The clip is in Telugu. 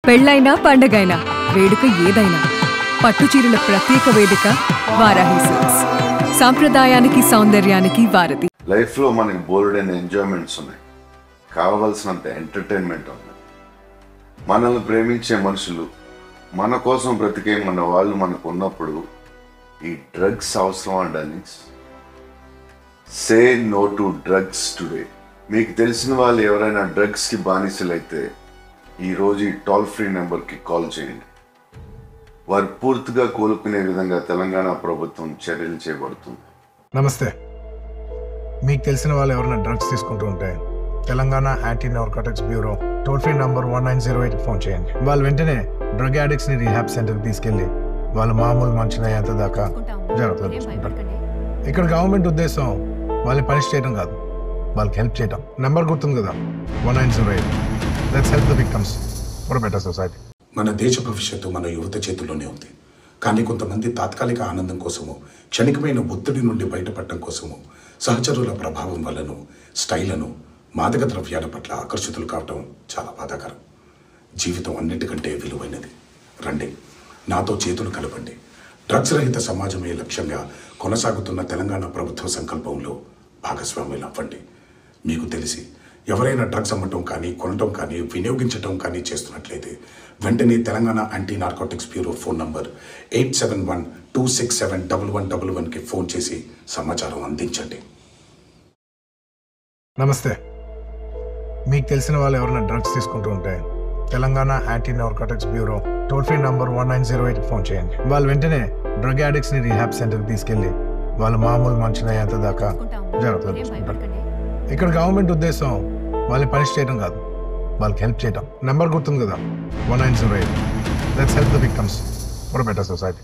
పెళ్ళైనా పండగైనా వేడుక ఏదైనా పట్టుచీరల ప్రత్యేక వేదిక వారాహి సిల్క్స్. సాంప్రదాయానికి సౌందర్యానికి వారధి. లైఫ్ లో మనకి బోల్డైన ఎంజాయ్మెంట్స్ ఉన్నాయి, కావలసినంత ఎంటర్టైన్మెంట్ ఉంది. మనల్ని ప్రేమించే మనుషులు, మన కోసం బ్రతికే మన వాళ్ళు మనకు ఉన్నప్పుడు ఈ డ్రగ్స్ అవసరం అండి. Say no to drugs today. మీకు తెలిసిన వాళ్ళు ఎవరైనా డ్రగ్స్కి బానిసలైతే ఈరోజు ఈ టోల్ ఫ్రీ నెంబర్కి కాల్ చేయండి. వారు పూర్తిగా కోలుకునే విధంగా తెలంగాణ ప్రభుత్వం చర్యలు చేపడుతుంది. నమస్తే. మీకు తెలిసిన వాళ్ళు ఎవరైనా డ్రగ్స్ తీసుకుంటూ ఉంటే Telangana anti narcotics bureau toll free number 1908 phone చేయండి. వాళ్ళు వెంటనే డ్రగ్ అడిక్ట్స్ ని రీహాబ్ సెంటర్కి తీసుకెళ్లి వాళ్ళ మామూలు మనుషులయ్యేంత దాకా జాగ్రత్తగా చూసుకుంటారు. ఇక్కడ గవర్నమెంట్ ఉద్దేశం వాళ్ళని పనిష్ చేయడం కాదు, వాళ్ళకి హెల్ప్ చేయడం. నెంబర్ గుర్తుంది కదా, 1908. Let's help the victims for better society. మన దేశ భవిష్యత్తు మన యువత చేతుల్లోనే ఉంది. కానీ కొంతమంది తాత్కాలిక ఆనందం కోసము, క్షణికమైన ఒత్తిడి నుండి బయటపడటం కోసము, సహచరుల ప్రభావం వల్లను, స్టైలను, మాదక ద్రవ్యాల పట్ల ఆకర్షితులు కావటం చాలా బాధాకరం. జీవితం అన్నిటికంటే విలువైనది. రండి, నాతో చేతులు కలపండి. డ్రగ్స్ రహిత సమాజమే లక్ష్యంగా కొనసాగుతున్న తెలంగాణ ప్రభుత్వ సంకల్పంలో భాగస్వాములు అవ్వండి. మీకు తెలిసి ఎవరైనా డ్రగ్స్ అమ్మటం కానీ, కొనటం కానీ, వినియోగించటం కానీ చేస్తున్నట్లయితే వెంటనే Telangana anti narcotics bureau phone number 8712671111కి ఫోన్ చేసి సమాచారం అందించండి. నమస్తే. మీకు తెలిసిన వాళ్ళు ఎవరైనా డ్రగ్స్ తీసుకుంటూ ఉంటే Telangana anti narcotics bureau toll free number 1908 phone చేయండి. వాళ్ళు వెంటనే డ్రగ్ అడిక్ట్స్ ని రీహాబ్ సెంటర్కి తీసుకెళ్లి వాళ్ళ మామూలు మనుషులయ్యేంత దాకా జాగ్రత్తగా చూసుకుంటారు. ఇక్కడ గవర్నమెంట్ ఉద్దేశం వాళ్ళని పనిష్ చేయడం కాదు, వాళ్ళకి హెల్ప్ చేయడం. నెంబర్ గుర్తుంది కదా, 1908. Let's help the victims for better society.